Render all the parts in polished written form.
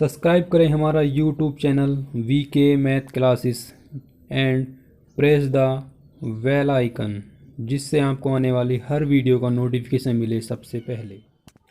Subscribe करें हमारा YouTube channel VK math classes and press the bell icon, जिससे आपको आने वाली हर वीडियो का नोटिफिकेशन मिले सबसे पहले।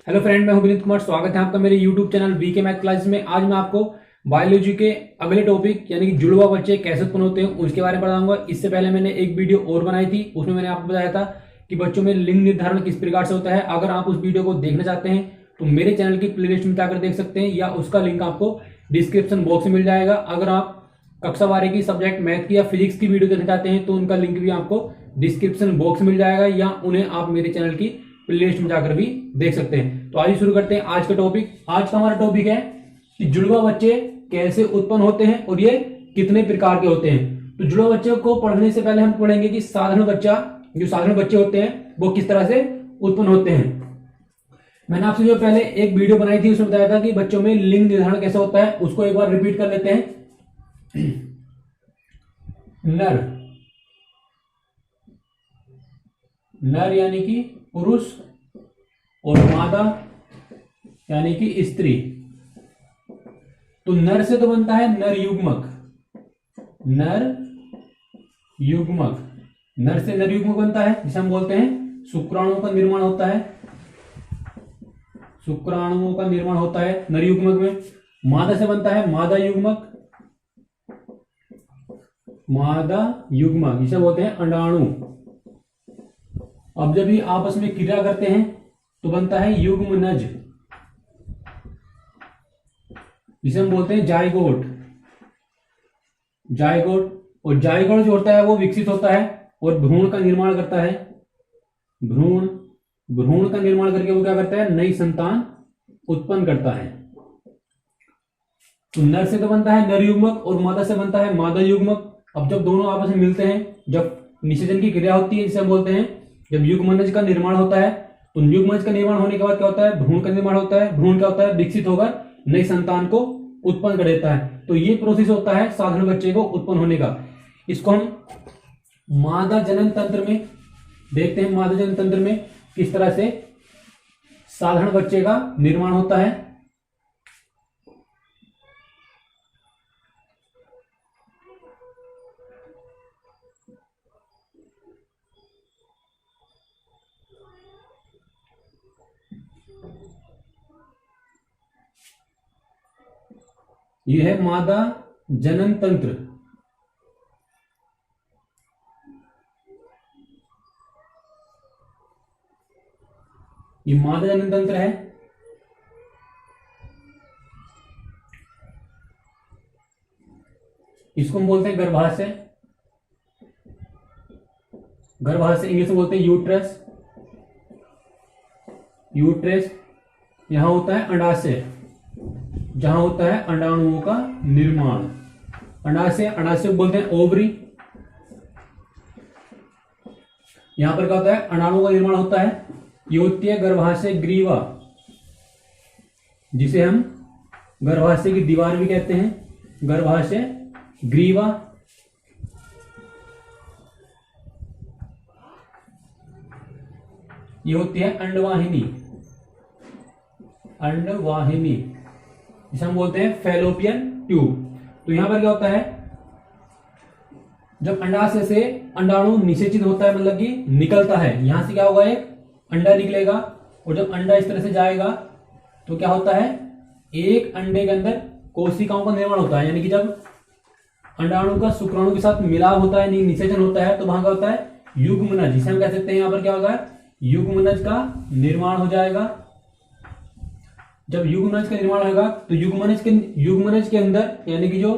हेलो फ्रेंड, मैं हूं विनीत कुमार। स्वागत है आपका मेरे YouTube channel VK math classes में। आज मैं आपको बायोलॉजी के अगले टॉपिक यानी कि जुड़वा बच्चे कैसे उत्पन्न होते हैं उसके बारे में बताऊंगा। इससे पहले मैंने एक वीडियो और बनाई थी, उसमें मैंने आपको बताया था कि बच्चों में लिंग निर्धारण किस प्रकार से होता है। अगर आप उस वीडियो को देखना चाहते हैं तो मेरे चैनल की प्लेलिस्ट में जाकर देख सकते हैं, या उसका लिंक आपको डिस्क्रिप्शन बॉक्स में मिल जाएगा। अगर आप कक्षा 12 की सब्जेक्ट मैथ की या फिजिक्स की वीडियो देखना चाहते हैं तो उनका लिंक भी आपको डिस्क्रिप्शन बॉक्स में मिल जाएगा, या उन्हें आप मेरे चैनल की प्लेलिस्ट में जाकर भी देख सकते हैं। तो आइए शुरू करते हैं आज का टॉपिक। आज का हमारा टॉपिक है कि जुड़वा बच्चे कैसे उत्पन्न होते हैं और ये कितने प्रकार के होते हैं। तो जुड़वा बच्चे को पढ़ने से पहले हम पढ़ेंगे कि साधारण बच्चे होते हैं वो किस तरह से उत्पन्न होते हैं। मैंने आपसे जो पहले एक वीडियो बनाई थी उसमें बताया था कि बच्चों में लिंग निर्धारण कैसे होता है, उसको एक बार रिपीट कर लेते हैं। नर यानी कि पुरुष और मादा यानी कि स्त्री। तो नर से तो बनता है नर युग्मक। नर से नर युग्मक बनता है, जिसे हम बोलते हैं शुक्राणुओं का निर्माण होता है। शुक्राणुओं का निर्माण होता है नर युग्मक में। मादा से बनता है मादा युग्मक, जिसे बोलते हैं अंडाणु। अब जब ये आपस में क्रिया करते हैं तो बनता है युग्मनज, जिसे हम बोलते हैं जायगोट। और जायगोट जो होता है वो विकसित होता है और भ्रूण का निर्माण करता है। भ्रूण का निर्माण करके वो क्या करता है, नई संतान उत्पन्न करता है। तो नर से तो बनता है नर युग्मक और मादा से बनता है मादा युग्मक। अब जब दोनों आपस में मिलते हैं, जब निषेचन की क्रिया होती है, जिसे हम बोलते हैं जब युग्मनज का निर्माण होता है, तो युग्मनज का निर्माण होने के बाद क्या होता है, भ्रूण का निर्माण होता है। भ्रूण क्या होता है, विकसित होकर नई संतान को उत्पन्न कर देता है। तो ये प्रोसेस होता है साधारण बच्चे को उत्पन्न होने का। इसको हम मादा जनन तंत्र में देखते हैं। मादा जनन तंत्र में किस तरह से साधारण बच्चे का निर्माण होता है। यह है मादा जनन तंत्र। ये मादा जनन तंत्र है। इसको हम बोलते हैं गर्भाशय। इंग्लिश में बोलते हैं यूट्रस। यहां होता है अंडाशय, जहां होता है अंडाणुओं का निर्माण। अंडाशय बोलते हैं ओवरी। यहां पर क्या होता है, अंडाणुओं का निर्माण होता है। ये होती है गर्भाशय ग्रीवा, जिसे हम गर्भाशय की दीवार भी कहते हैं, गर्भाशय ग्रीवा। ये होती है अंडवाहिनी, जिसे हम बोलते हैं फैलोपियन ट्यूब। तो यहां पर क्या होता है, जब अंडाशय से अंडाणु निषेचित होता है, मतलब कि निकलता है, यहां से क्या होगा, एक अंडा निकलेगा। और जब अंडा इस तरह से जाएगा तो क्या होता है, एक अंडे के अंदर कोशिकाओं का निर्माण होता है। यानी कि जब अंडाणु का शुक्राणु के साथ मिलाव होता है, निषेचन होता है, तो वहां क्या होता है, युग्मनज, जिसे हम कह सकते हैं यहां पर क्या होगा, युग्मनज का निर्माण हो जाएगा। जब युग्मनज का निर्माण होगा तो युग्मनज के अंदर यानी कि जो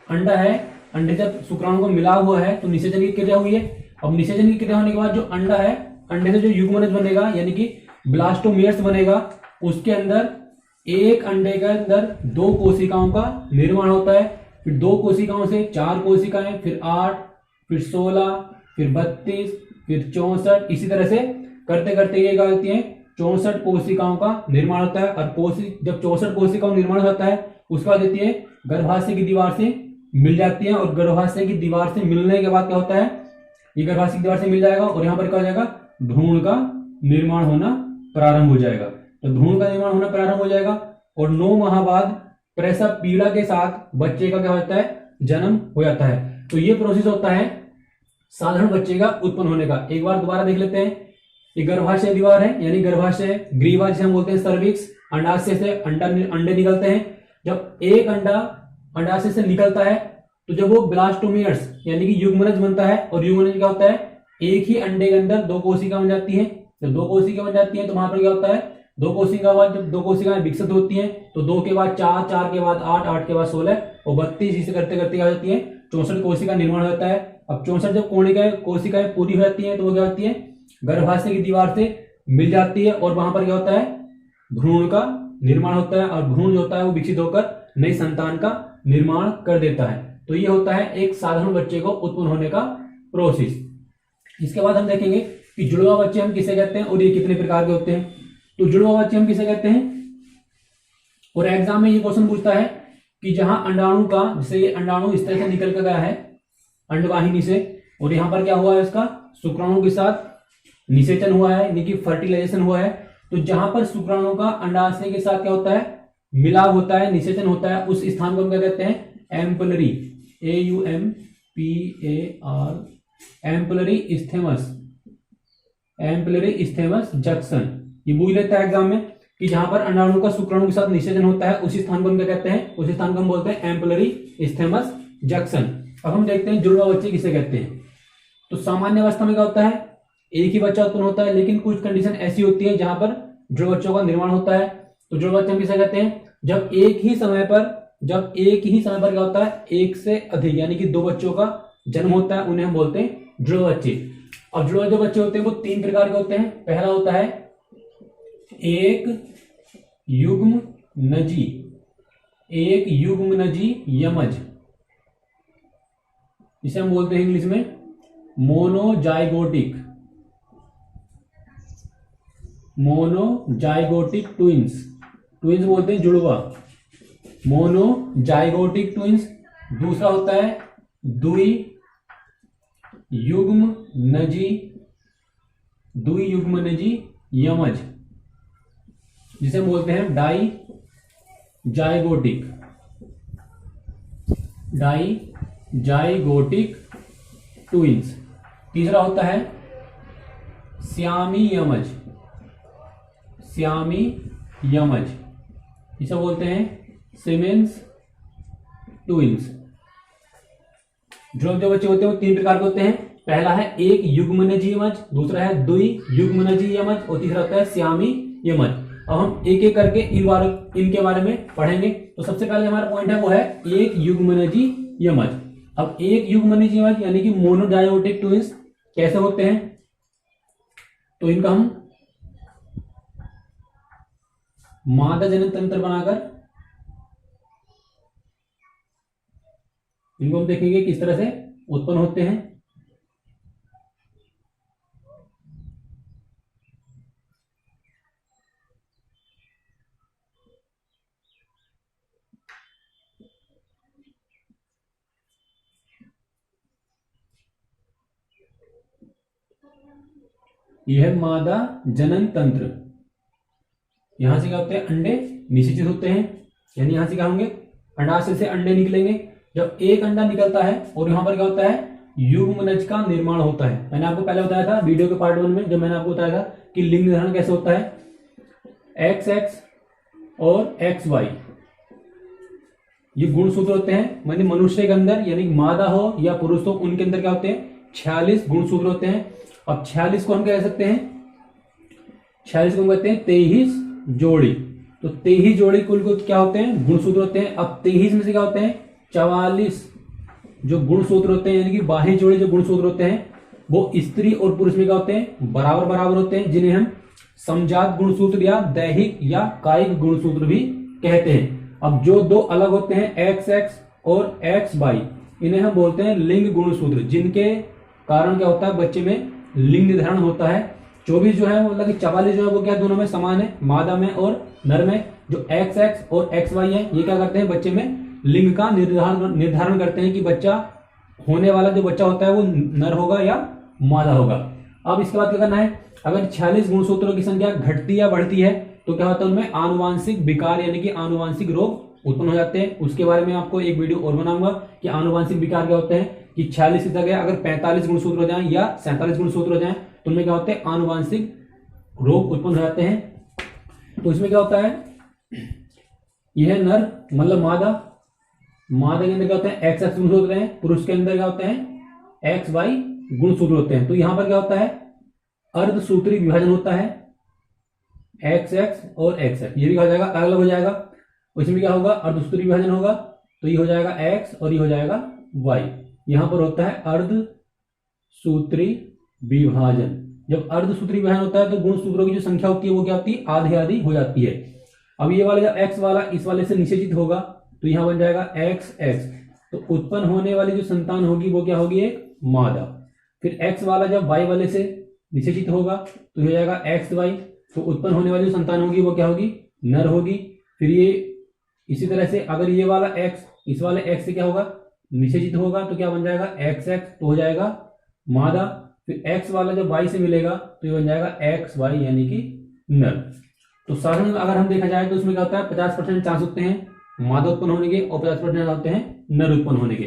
अंडा है, अंडे जब शुक्राणु को मिला हुआ है तो निषेचन की क्रिया हुई है। अब निषेचन की क्रिया होने के बाद जो अंडा है, अंडे से जो युग्मनज बनेगा यानी कि ब्लास्टोमेयर्स बनेगा, उसके अंदर एक अंडे के अंदर 2 कोशिकाओं का निर्माण होता है। फिर 2 कोशिकाओं से 4 कोशिकाएं, फिर 8, फिर 16, फिर 32, फिर 64, इसी तरह से करते करते ये क्या होती है, 64 कोशिकाओं का निर्माण होता है। और जब 64 कोशिकाओं का निर्माण होता है, उसके बाद देती है गर्भाशय की दीवार से मिल जाती है। और गर्भाशय की दीवार से मिलने के बाद क्या होता है, ये गर्भाशय की दीवार से मिल जाएगा और यहां पर क्या हो जाएगा, भ्रूण का निर्माण होना प्रारंभ हो जाएगा। तो भ्रूण का निर्माण होना प्रारंभ हो जाएगा और 9 माह बाद प्रसव पीड़ा के साथ बच्चे का क्या होता है, जन्म हो जाता है। तो ये प्रोसेस होता है साधारण बच्चे का उत्पन्न होने का। एक बार दोबारा देख लेते हैं। ये गर्भाशय दीवार है, यानी गर्भाशय, ग्रीवा जिसे हम बोलते हैं सर्विक्स, अंडाशय से अंडे निकलते हैं। जब एक अंडा अंडाशय से निकलता है तो जब वो ब्लास्टोमियर्स यानी कि युग्मनज बनता है, और युग्मनज क्या होता है, एक ही अंडे के अंदर दो कोशिका बन जाती है। जब दो कोशिका बन जाती है तो वहां पर क्या होता है, दो कोशिका बाद जब दो कोशिकाएं विकसित होती हैं तो 2 के बाद 4, 4 के बाद 8, 8 के बाद 16 और 32 इसे करते करते क्या हो जाती है, 64 कोशिका निर्माण हो जाता है। अब 64 जब कोशिकाएं पूरी हो जाती है तो वो क्या होती है, गर्भाशय की दीवार से मिल जाती है, और वहां पर क्या होता है, भ्रूण का निर्माण होता है, और भ्रूण जो होता है वो विकसित होकर नई संतान का निर्माण कर देता है। तो ये होता है एक साधारण बच्चे को उत्पन्न होने का प्रोसेस। इसके बाद हम देखेंगे कि जुड़वा बच्चे हम किसे कहते हैं और ये कितने प्रकार के होते हैं। तो जुड़वा बच्चे हम किसे कहते हैं, और एग्जाम में ये क्वेश्चन पूछता है कि जहां अंडाणु का, जैसे ये अंडाणु इस तरह से निकल कर गया है अंडवाहिनी से, और यहां पर क्या हुआ है, इसका शुक्राणु के साथ निषेचन हुआ है, यानी कि फर्टिलाइजेशन हुआ है। तो जहां पर शुक्राणु का अंडाशय के साथ क्या होता है, मिलाप होता है, निषेचन होता है, उस स्थान को हम क्या कहते हैं, ampullary, AUMPAR, ampullary isthmus, ampullary isthmus junction. ये पूछ लेता है एग्जाम में कि जहां पर अंडाणु का शुक्राणु के साथ निषेचन होता है उस स्थान को हम क्या कहते हैं, उस स्थान को हम बोलते हैं एम्पलरी इस्थेमस जंक्शन। अब हम देखते हैं जुड़वा बच्चे किसे कहते हैं। तो सामान्य अवस्था में क्या होता है, एक ही बच्चा उत्पन्न होता है, लेकिन कुछ कंडीशन ऐसी होती है जहां पर जुड़वा बच्चों का निर्माण होता है। तो जुड़वा बच्चे हम किसे कहते हैं, जब एक ही समय पर क्या होता है, एक से अधिक यानी कि 2 बच्चों का जन्म होता है, उन्हें हम बोलते हैं जुड़वा बच्चे। अब जुड़वा जो बच्चे होते हैं वो 3 प्रकार के होते हैं। पहला होता है एक युग्मनजी, एक युग्मनजी यमज, जिसे हम बोलते हैं इंग्लिश में मोनोजाइगोटिक, मोनोजाइगोटिक ट्विंस, ट्विंस बोलते हैं जुड़वा, मोनोजाइगोटिक ट्विंस। दूसरा होता है द्वियुग्मनजी यमज, जिसे हम बोलते हैं डाइजाइगोटिक ट्विंस। तीसरा होता है श्यामी यमज, जिसे बोलते हैं सिमेंस ट्विंस। जो बच्चे होते हैं वो 3 प्रकार के होते हैं। पहला है एक युग्मनजी यमज, दूसरा है द्वियुग्मनजी यमज, और तीसरा होता है श्यामी यमज। अब हम एक एक करके इनके बारे में पढ़ेंगे। तो सबसे पहले हमारा पॉइंट है वो है एक युग्मनजी यमज। अब एक युग्मनजी यमज यानी कि मोनोजाइगोटिक ट्विंस कैसे होते हैं, तो इनका हम मादा जनन तंत्र बनाकर इनको हम देखेंगे किस तरह से उत्पन्न होते हैं। यह है मादा जनन तंत्र। यहां से क्या होते हैं, अंडे निषेचित होते हैं, यानी यहां से क्या होंगे, अंडाशय से अंडे निकलेंगे। जब एक अंडा निकलता है और यहां पर क्या होता है, युग्मनज का निर्माण होता है। मैंने आपको पहले बताया था वीडियो के पार्ट 1 में, जब मैंने आपको बताया था कि लिंग निर्धारण कैसे होता है, XX और XY ये गुणसूत्र होते हैं। माने मनुष्य के अंदर यानी मादा हो या पुरुष हो, उनके अंदर क्या होते हैं, 46 गुणसूत्र होते हैं। अब 46 को हम क्या कह सकते हैं, 46 को हम कहते हैं 23 जोड़ी। तो 23 जोड़ी कुल को क्या होते हैं, गुणसूत्र होते हैं। अब 23 में से क्या होते हैं, 44 जो गुणसूत्र होते हैं, यानी कि बाह्य जोड़ी जो गुणसूत्र होते हैं वो स्त्री और पुरुष में क्या होते हैं, बराबर बराबर होते हैं, जिन्हें हम समजात गुणसूत्र या दैहिक या कायिक गुणसूत्र भी कहते हैं। अब जो 2 अलग होते हैं XX और XY, इन्हें हम बोलते हैं लिंग गुणसूत्र, जिनके कारण क्या होता है, बच्चे में लिंग निर्धारण होता है। 24 जो है मतलब कि 44 जो है वो क्या दोनों में समान है, मादा में और नर में। जो XX और XY है ये क्या करते हैं, बच्चे में लिंग का निर्धारण करते हैं कि बच्चा होने वाला जो बच्चा होता है वो नर होगा या मादा होगा। अब इसके बाद क्या करना है, अगर 46 गुणसूत्रों की संख्या घटती या बढ़ती है तो क्या होता है, उनमें आनुवांशिक विकार यानी कि आनुवांशिक रोग उत्पन्न हो जाते हैं। उसके बारे में आपको एक वीडियो और बनाऊंगा कि आनुवांशिक विकार क्या होते हैं, कि 46 की जगह अगर 45 गुणसूत्र हो जाए या 47 गुणसूत्र हो जाए तो उनमें क्या होते हैं, आनुवांशिक रोग उत्पन्न हो जाते हैं। तो इसमें क्या होता है, यह नर मतलब मादा के अंदर क्या होते हैं, एक्स एक्स गुणसूत्र होते हैं, पुरुष के अंदर क्या होते हैं, एक्स वाई गुणसूत्र होते हैं। तो यहां पर क्या होता है, अर्धसूत्री विभाजन होता है, एक्स एक्स और एक्स एक्स, ये भी कहा जाएगा अलग अलग हो जाएगा। इसमें क्या होगा, अर्धसूत्री विभाजन होगा, तो ये हो जाएगा एक्स और ये हो जाएगा वाई। यहां पर होता है अर्धसूत्री विभाजन। जब अर्धसूत्री विभाजन होता है तो गुणसूत्रों की जो संख्या होती है वो क्या होती है, आधी आधी हो जाती है। अब ये वाला जब एक्स वाला इस वाले से निषेचित होगा तो यहां बन जाएगा एक्स एक्स, तो उत्पन्न होने वाली जो संतान होगी वो क्या होगी, एक मादा। फिर एक्स वाला जब वाई वाले से निषेचित होगा तो हो जाएगा एक्स वाई, तो उत्पन्न होने वाली जो संतान होगी वो क्या होगी, नर होगी। फिर ये इसी तरह से अगर ये वाला एक्स इस वाले एक्स से क्या होगा, निषेचित होगा तो क्या बन जाएगा, एक्स एक्स, तो हो जाएगा मादा। फिर एक्स वाला जब वाई से मिलेगा तो ये बन जाएगा एक्स वाई यानी कि नर। तो साधारण अगर हम देखा जाए तो उसमें क्या होता है, 50% चांस होते हैं मादा उत्पन्न होने के और 50% होते हैं नर उत्पन्न होने के।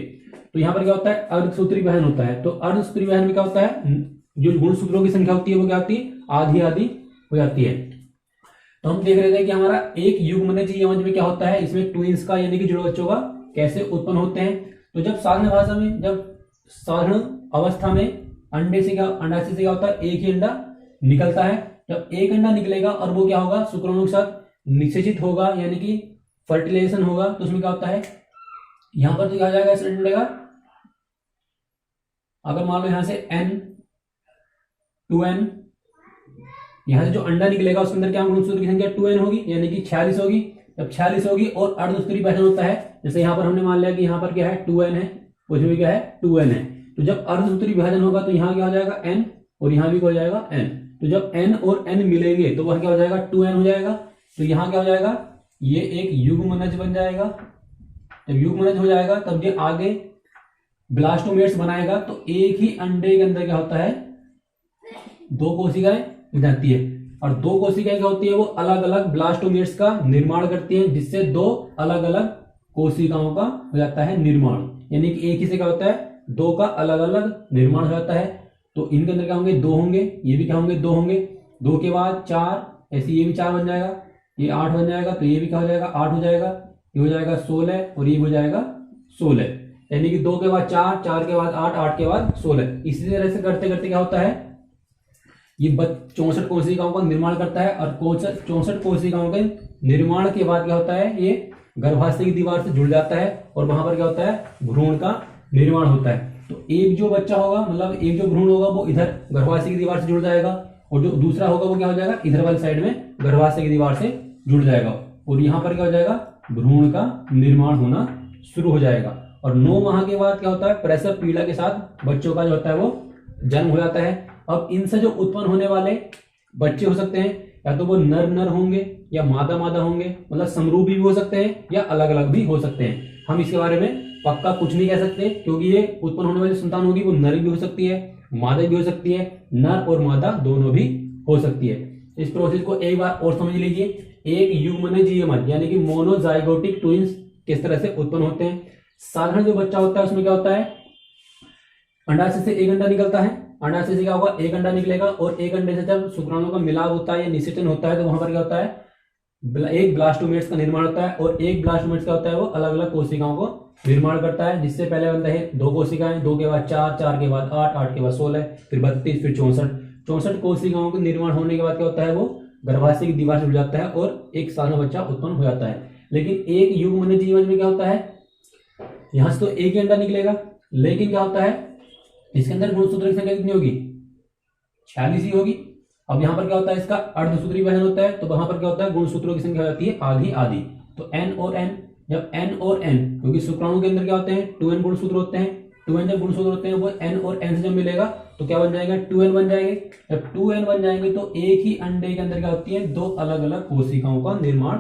तो यहाँ पर क्या होता है, अर्धसूत्री विभाजन होता है। तो अर्धसूत्री विभाजन में क्या होता है, जो गुणसूत्रों की संख्या होती है वो क्या होती है, आधी आधी हो जाती है। तो हम देख रहे थे कि हमारा एक युग्मनज यमज में क्या होता है, इसमें ट्विंस का यानी कि जुड़े बच्चों का कैसे उत्पन्न होते हैं। तो जब साधारण भाषा में, जब साधारण अवस्था में अंडाशय से क्या होता है, एक ही अंडा निकलता है। जब एक अंडा निकलेगा और वो क्या होगा, शुक्राणु के साथ निषेचित होगा यानी कि फर्टिलाइजेशन होगा, तो उसमें क्या होता है, यहां पर तो क्या आ जाएगा इस अंडे का, अगर मान लो यहां से n 2n, यहां से जो अंडा निकलेगा उसके अंदर क्या गुणसूत्र की संख्या 2n होगी यानी कि 46 होगी। जब 46 होगी और अर्धसूत्री विभाजन होता है, जैसे यहां पर हमने मान लिया कि यहां पर क्या है 2n है, उसमें भी क्या है 2n है। तो जब अर्धसूत्री विभाजन होगा तो यहाँ क्या हो जाएगा n और यहाँ भी हो जाएगा n। तो जब n और n मिलेंगे तो वह क्या हो जाएगा 2n हो जाएगा। तो यहाँ क्या हो जाएगा, ये एक युग्मनज बन जाएगा। जब युग्मनज हो जाएगा तब ये आगे ब्लास्टोमेट्स बनाएगा। तो एक ही अंडे के अंदर क्या होता है, दो कोशिकाएं हो जाती है और दो कोशिकाएं क्या होती है, वो अलग अलग ब्लास्टोमेट्स का निर्माण करती हैं, जिससे दो अलग अलग कोशिकाओं का हो जाता है निर्माण। यानी कि एक ही से क्या होता है, दो का अलग अलग निर्माण हो जाता है। तो इनके अंदर क्या होंगे, दो होंगे, ये भी क्या होंगे, दो होंगे। दो के बाद चार, ऐसे ये भी 4 बन जाएगा, ये 8 बन जाएगा, तो ये भी क्या हो जाएगा 8 हो जाएगा, ये हो जाएगा 16 और ये हो जाएगा 16। यानी कि 2 के बाद 4, 4 के बाद 8, 8 के बाद 16। इसी तरह से करते करते क्या होता है, ये 64 कोशिकाओं का निर्माण करता है और 64 कोशिकाओं के निर्माण के बाद क्या होता है, ये गर्भाशय की दीवार से जुड़ जाता है और वहां पर क्या होता है, भ्रूण का निर्माण होता है। तो एक जो बच्चा होगा, मतलब एक जो भ्रूण होगा वो इधर गर्भाशय की दीवार से जुड़ जाएगा और जो दूसरा होगा वो क्या हो जाएगा, इधर वाली साइड में गर्भाशय की दीवार से जुड़ जाएगा और यहाँ पर क्या हो जाएगा, भ्रूण का निर्माण होना शुरू हो जाएगा। और 9 माह के बाद क्या होता है, प्रसव पीड़ा के साथ बच्चों का जो होता है वो जन्म हो जाता है। अब इनसे जो उत्पन्न होने वाले बच्चे हो सकते हैं, या तो वो नर नर होंगे या मादा मादा होंगे, मतलब समरूप भी हो सकते हैं या अलग अलग भी हो सकते हैं। हम इसके बारे में पक्का कुछ नहीं कह सकते क्योंकि ये उत्पन्न होने वाली संतान होगी वो नर भी हो सकती है, मादा भी हो सकती है, नर और मादा दोनों भी हो सकती है। इस प्रोसेस को एक बार और समझ लीजिए। एक युग्मनज यमज यानी कि मोनोजाइगोटिक ट्विंस किस तरह से उत्पन्न होते हैं। साधारण जो बच्चा होता है उसमें क्या होता है, अंडाशय से एक अंडा निकलता है, अंडाशय से क्या होगा, एक अंडा निकलेगा और एक अंडे से जब शुक्राणुओं का मिलाप होता है या निषेचन होता है तो वहां पर क्या होता है, एक ब्लास्टोमेट्स का निर्माण होता है और एक ब्लास्टोमेट्स का होता है वो अलग अलग कोशिकाओं को निर्माण करता है, जिससे पहले बनता है 2 कोशिकाएं, 2 के बाद 4, 4 के बाद 8, 8 के बाद 16, फिर 32, फिर 64 कोशिकाओं के निर्माण होने के बाद क्या होता है, वो गर्भाशय की दीवार से जुड़ जाता है और एक साधारण बच्चा उत्पन्न हो जाता है। लेकिन एक युग्मनज यमज में क्या होता है, यहां से तो एक ही अंडा निकलेगा, लेकिन क्या होता है इसके अंदर गुणसूत्र की संख्या कितनी होगी, 46 ही होगी। अब यहाँ पर क्या होता है, इसका अर्धसूत्री विभाजन होता है तो वहां पर क्या होता है, गुणसूत्रों की संख्या हो जाती है आधी आधी। तो n और n, जब n और n, क्योंकि शुक्राणु के अंदर क्या होते हैं 2n गुणसूत्र होते हैं, 2n जब गुणसूत्र होते हैं वो n और n से जब मिलेगा तो क्या बन जाएगा, 2n बन जाएंगे। जब 2n बन जाएंगे तो एक ही अंडे के अंदर क्या होती है, 2 अलग अलग कोशिकाओं का निर्माण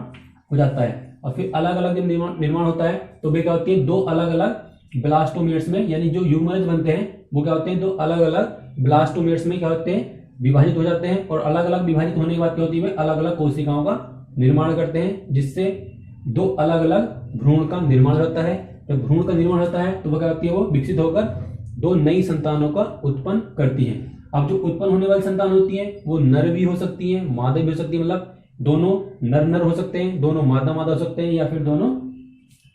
हो जाता है। और फिर अलग अलग जब निर्माण होता है तो वे क्या होती है, 2 अलग अलग ब्लास्टोमेट्स में, यानी जो युग्मनज बनते हैं वो क्या होते हैं, 2 अलग अलग ब्लास्टोमेट्स में क्या होते हैं, विभाजित हो जाते हैं और अलग अलग विभाजित होने के बाद क्या होती है, अलग अलग कोशिकाओं का निर्माण करते हैं, जिससे दो अलग अलग भ्रूण का निर्माण होता है। जब भ्रूण का निर्माण होता है तो वह क्या होती है, वो विकसित होकर दो नई संतानों का उत्पन्न करती है। अब जो उत्पन्न होने वाली संतान होती है वो नर भी हो सकती है, मादा भी हो सकती है, मतलब दोनों नर नर हो सकते हैं, दोनों मादा मादा हो सकते हैं, या फिर दोनों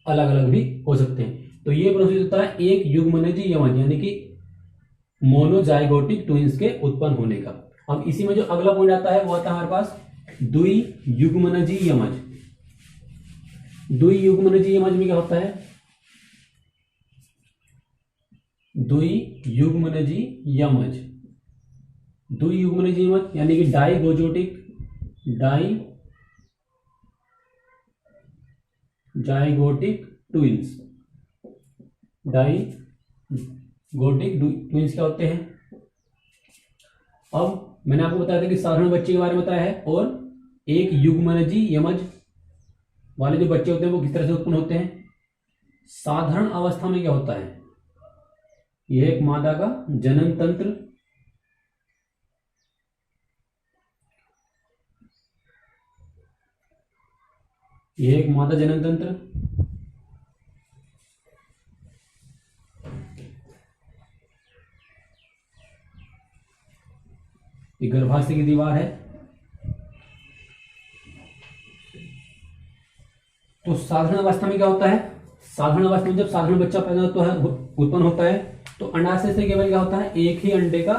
अलग अलग भी हो सकते हैं। तो ये प्रोसेस होता है एक युग्मनजी यमज यानी कि मोनोजाइगोटिक ट्विंस के उत्पन्न होने का। अब इसी में जो अगला पॉइंट आता है वो आता है हमारे पास द्वियुग्मनजी यमज। द्वियुग्मनजी यमज में क्या होता है, द्वियुग्मनजी यमज, द्वियुग्मनजी यमज यानी कि डाइगोटिक ट्विंस, डाइगोटिक ट्विंस क्या होते हैं। अब मैंने आपको बताया था कि साधारण बच्चे के बारे में बताया है, और एक युग्मनजी यमज वाले जो बच्चे होते हैं वो किस तरह से उत्पन्न होते हैं। साधारण अवस्था में क्या होता है, यह एक मादा का जनन तंत्र, यह एक मादा जनन तंत्र, ये गर्भाशय की दीवार है। तो साधारण अवस्था में क्या होता है, साधारण अवस्था में जब साधारण बच्चा पैदा होता है, उत्पन्न होता है, तो अंडाशय से केवल क्या होता है, एक ही अंडे का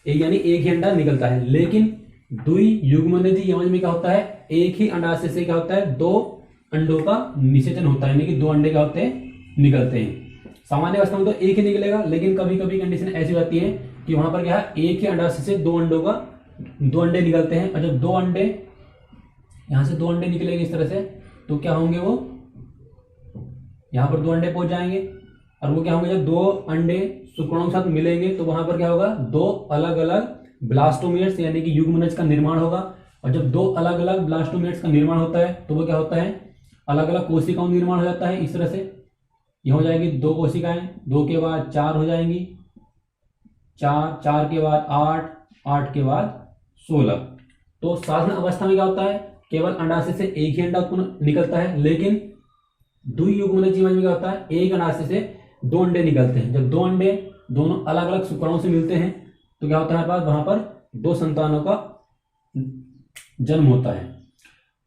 यानी एक ही अंडा निकलता है। लेकिन द्वियुग्मनजी यमज में क्या होता है, एक ही अंडाशय से क्या होता है, दो अंडों का निषेचन होता है, यानी कि दो अंडे क्या होते हैं, निकलते हैं। सामान्य अवस्था में तो एक ही निकलेगा, लेकिन कभी कभी कंडीशन ऐसी होती है कि वहां पर क्या है, एक ही अंडाशय से दो अंडे निकलते हैं। और जब दो अंडे यहां से दो अंडे निकलेंगे इस तरह से, तो क्या होंगे, वो यहां पर दो अंडे पहुंच जाएंगे, और वो क्या होंगे, जब दो अंडे शुक्राणु के साथ मिलेंगे तो वहां पर क्या होगा, दो अलग अलग ब्लास्टोमियर्स यानी कि युग्मनज का निर्माण होगा। और जब दो अलग अलग ब्लास्टोमियर्स का निर्माण होता है तो वो क्या होता है, अलग अलग कोशिकाओं का निर्माण हो जाता है। इस तरह से ये हो जाएगी दो कोशिकाएं, दो के बाद चार हो जाएंगी, चार के बाद आठ के बाद 16। तो साधारण अवस्था में क्या होता है, केवल अंडाशय से एक ही अंडा उत्पन्न निकलता है। लेकिन द्वियुग्मनजी यमज में क्या होता है, एक अंडाशय से दो अंडे निकलते हैं। जब दो अंडे दोनों अलग अलग शुक्राणु से मिलते हैं तो क्या होता है, हमारे पास वहां पर दो संतानों का जन्म होता है।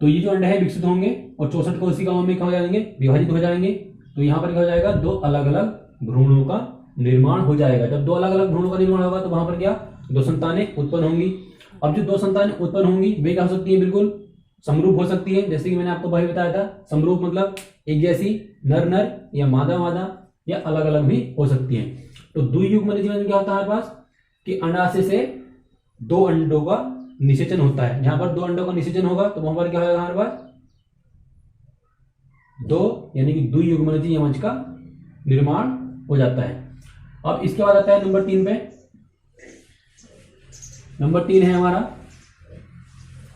तो ये जो अंडे हैं विकसित होंगे और 64 कोशिकाओं में क्या हो जाएंगे, विभाजित हो जाएंगे। तो यहाँ पर क्या हो जाएगा, दो अलग अलग भ्रूणों का निर्माण हो जाएगा। जब दो अलग अलग भ्रूणों का निर्माण होगा तो वहां पर क्या, दो संतानें उत्पन्न होंगी। अब जो दो संतानें उत्पन्न होंगी वे क्या हो सकती है, बिल्कुल समरूप हो सकती है। जैसे कि मैंने आपको पहले बताया था, समरूप मतलब एक जैसी, नर नर या मादा मादा, या अलग अलग भी हो सकती है। तो द्वियुग्मनजी यमज में क्या होता है हमारे पास कि अंडाशय से दो अंडों का निषेचन होता है। जहां पर दो अंडों का निषेचन होगा तो वहां पर क्या होगा, हमारे पास दो यानी कि द्वियुग्मनजी यमज का निर्माण हो जाता है। अब इसके बाद आता है नंबर 3 पे। नंबर 3 है हमारा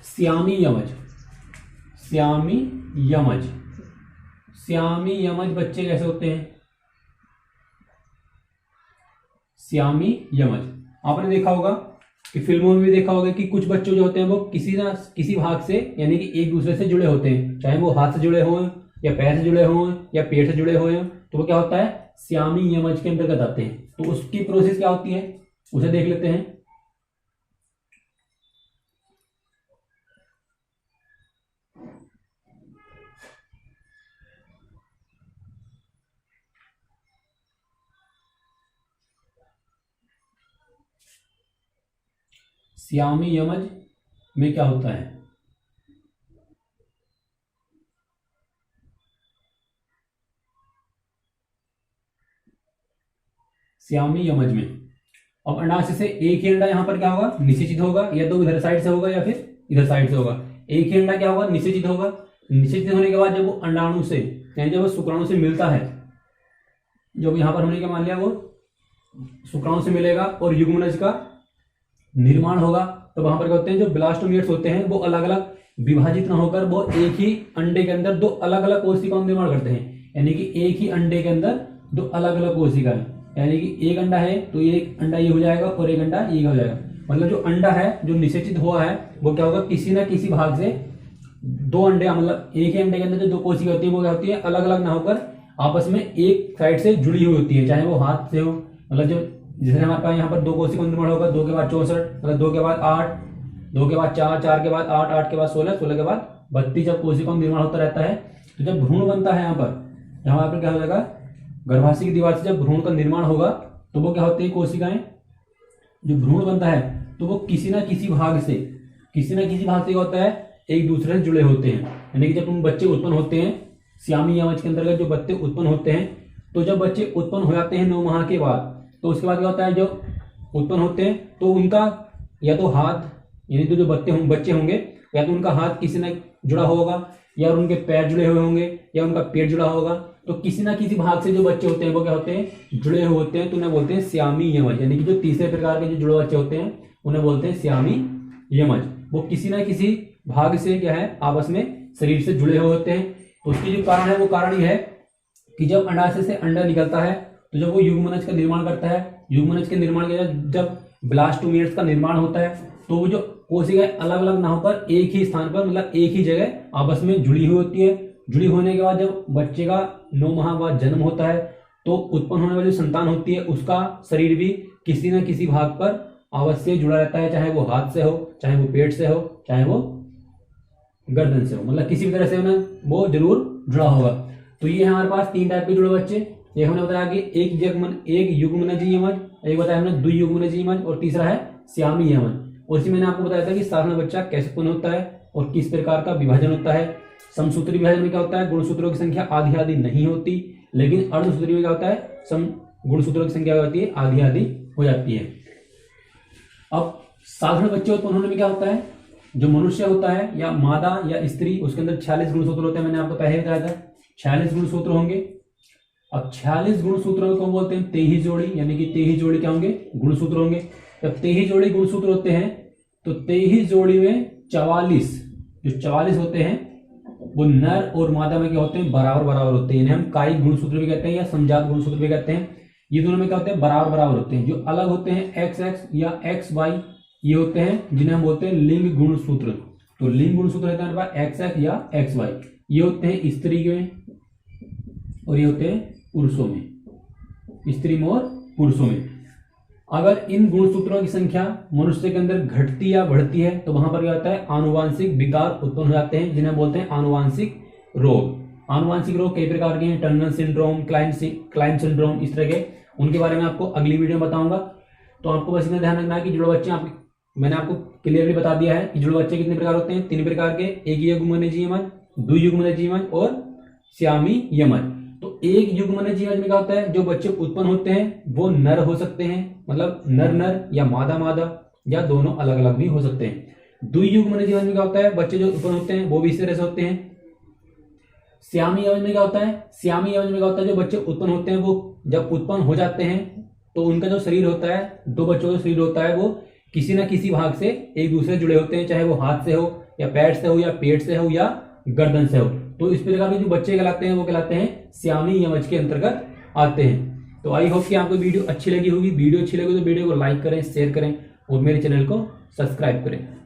श्यामी यमज। श्यामी यमज, श्यामी यमज बच्चे कैसे होते हैं, श्यामी यमज आपने देखा होगा कि फिल्मों में भी देखा होगा कि कुछ बच्चे जो होते हैं वो किसी ना किसी भाग से यानी कि एक दूसरे से जुड़े होते हैं, चाहे वो हाथ से जुड़े हों या पैर से जुड़े हों या पेट से जुड़े हों, तो वो क्या होता है, श्यामी यमज के अंतर्गत आते हैं। तो उसकी प्रोसेस क्या होती है उसे देख लेते हैं। श्यामी यमज में क्या होता है, श्यामी यमज में अब अंडाशय से एक ही अंडा यहां पर क्या होगा, निषेचित होगा, या तो इधर साइड से होगा या फिर इधर साइड से होगा। एक ही अंडा क्या होगा, निषेचित होगा। निषेचित होने के बाद जब वो अंडाणु से यानी जब वो शुक्राणु से मिलता है, जब यहां पर हमने क्या मान लिया, वो शुक्राणु से मिलेगा और युग्मनज का निर्माण होगा, तो वहां पर क्या होते हैं, जो ब्लास्टोमियर्स होते हैं वो अलग अलग विभाजित न होकर वो एक ही अंडे के अंदर दो अलग अलग कोशिकाओं का निर्माण करते हैं। यानी कि एक ही अंडे के अंदर दो अलग अलग कोशिकाएं, यानी कि एक अंडा है तो एक अंडा ये हो जाएगा और एक अंडा ये हो जाएगा। मतलब जो अंडा है जो निषेचित हुआ है वो क्या होगा, किसी ना किसी भाग से दो अंडे मतलब एक ही अंडे के अंदर जो दो कोशिका होती है वो क्या होती है, अलग अलग ना होकर आपस में एक साइड से जुड़ी हुई होती है, चाहे वो हाथ से हो, मतलब जो जैसे हमारे पास यहाँ पर दो कोशिका निर्माण होगा, 2 के बाद 64, मतलब 2 के बाद 8, 2 के बाद 4, 4 के बाद 8, 8 के बाद 16, 16 के बाद 32 जब कोशिका निर्माण होता रहता है। तो जब भ्रूण बनता है यहाँ पर क्या हो जाएगा, गर्भाशय की दीवार से जब भ्रूण का निर्माण होगा तो वो क्या होते हैं, कोशिकाएं जो भ्रूण बनता है तो वो किसी ना किसी भाग से क्या होता है, एक दूसरे से जुड़े होते हैं। यानी कि जब बच्चे उत्पन्न होते हैं, सियामी यमज के अंतर्गत जो बच्चे उत्पन्न होते हैं, तो जब बच्चे उत्पन्न हो जाते हैं 9 माह के बाद, तो उसके बाद क्या होता है, जो उत्पन्न होते हैं तो उनका या तो हाथ, यानी तो जो बच्चे होंगे या तो उनका हाथ किसी ने जुड़ा होगा, या उनके पैर जुड़े हुए होंगे, या उनका पेट जुड़ा होगा। तो किसी ना किसी भाग से जो बच्चे होते हैं वो क्या होते हैं, जुड़े हुए होते हैं। तो उन्हें बोलते हैं सियामी यमज। यानी कि जो तीसरे प्रकार के जो जुड़े बच्चे होते हैं उन्हें बोलते हैं सियामी यमज। वो किसी ना किसी भाग से क्या है, आपस में शरीर से जुड़े हुए होते हैं। तो उसकी जो कारण है वो कारण यह है कि जब अंडाशय से अंडा निकलता है तो जब वो युग्मनज का निर्माण करता है, युग्मनज के निर्माण के जब ब्लास्टोमेट्स का निर्माण होता है तो वो जो कोशिकाएं अलग अलग ना होकर एक ही स्थान पर, मतलब एक ही जगह आपस में जुड़ी हुई होती है। जुड़ी होने के बाद जब बच्चे का 9 माह बाद जन्म होता है तो उत्पन्न होने वाली संतान होती है, उसका शरीर भी किसी न किसी भाग पर अवश्य जुड़ा रहता है, चाहे वो हाथ से हो, चाहे वो पेट से हो, चाहे वो गर्दन से हो, मतलब किसी भी तरह से उन्हें वो जरूर जुड़ा होगा। तो ये हमारे पास 3 टाइप के जुड़े बच्चे। ये हमने बताया कि एक युग्मनजी यमज, एक बताया हमने द्वियुग्मनजी यमज, और तीसरा है सियामी यमज। और इसी मैंने आपको बताया था कि साधारण बच्चा कैसे उत्पन्न होता है और किस प्रकार का विभाजन होता है। समसूत्री विभाजन में क्या होता है, गुणसूत्रों की संख्या आधी आधी नहीं होती, लेकिन अर्धसूत्री में क्या होता है, गुणसूत्रों की संख्या होती है आधी आधी हो जाती है। अब साधारण बच्चे उत्पन्न होने में क्या होता है, जो मनुष्य होता है या मादा या स्त्री, उसके अंदर 46 गुणसूत्र होते हैं। मैंने आपको पहले बताया था 46 गुणसूत्र होंगे। अब 46 गुणसूत्रों को बोलते हैं 23 जोड़ी, यानी कि 23 जोड़ी क्या होंगे, गुणसूत्र होंगे। जब 23 जोड़ी गुणसूत्र होते हैं तो 23 जोड़ी में 44 होते हैं वो नर और मादा में क्या होते हैं, बराबर बराबर होते हैं। इन्हें हम कायिक गुणसूत्र भी कहते हैं या समजात गुणसूत्र भी कहते हैं। ये दोनों में क्या होते हैं, बराबर बराबर होते हैं। जो अलग होते हैं XX या XY, ये होते हैं जिन्हें हम बोलते हैं लिंग गुणसूत्र। तो लिंग गुणसूत्र रहता है हमारे पास XX या XY, ये होते हैं स्त्री में और ये होते हैं पुरुषों में, स्त्री में और पुरुषों में। अगर इन गुणसूत्रों की संख्या मनुष्य के अंदर घटती या बढ़ती है तो वहां पर क्या होता है, आनुवांशिक विकार उत्पन्न हो जाते हैं, जिन्हें बोलते हैं आनुवांशिक रोग। आनुवांशिक रोग कई प्रकार के हैं, टर्नर सिंड्रोम, क्लाइन सिंड्रोम, इस तरह के। उनके बारे में आपको अगली वीडियो में बताऊंगा। तो आपको बस इतना ध्यान रखना है कि जुड़े बच्चे मैंने आपको क्लियरली बता दिया है कि जुड़े बच्चे कितने प्रकार होते हैं, 3 प्रकार के, एक युग्मनजी यमज, द्वियुग्मनजी यमज और सियामी यमज। तो एक युग्मनजी यमज में क्या होता है, जो बच्चे उत्पन्न होते हैं वो नर हो सकते हैं, मतलब नर नर या मादा मादा, या दोनों अलग अलग भी हो सकते हैं। द्वियुग्मनजी यमज में क्या होता है, बच्चे जो उत्पन्न होते हैं वो भी इस तरह से होते हैं। सियामी यमज में क्या होता है, सियामी यमज में क्या होता है, जो बच्चे उत्पन्न होते हैं वो जब उत्पन्न हो जाते हैं तो उनका जो शरीर होता है, 2 बच्चों का शरीर होता है, वो किसी ना किसी भाग से एक दूसरे जुड़े होते हैं, चाहे वो हाथ से हो या पैर से हो या पेट से हो या गर्दन से हो। तो इस प्रकार के जो बच्चे कहलाते हैं वो कहलाते हैं सियामी यमज के अंतर्गत आते हैं। तो आई होप कि आपको वीडियो अच्छी लगी होगी। वीडियो अच्छी लगी तो वीडियो को लाइक करें, शेयर करें और मेरे चैनल को सब्सक्राइब करें।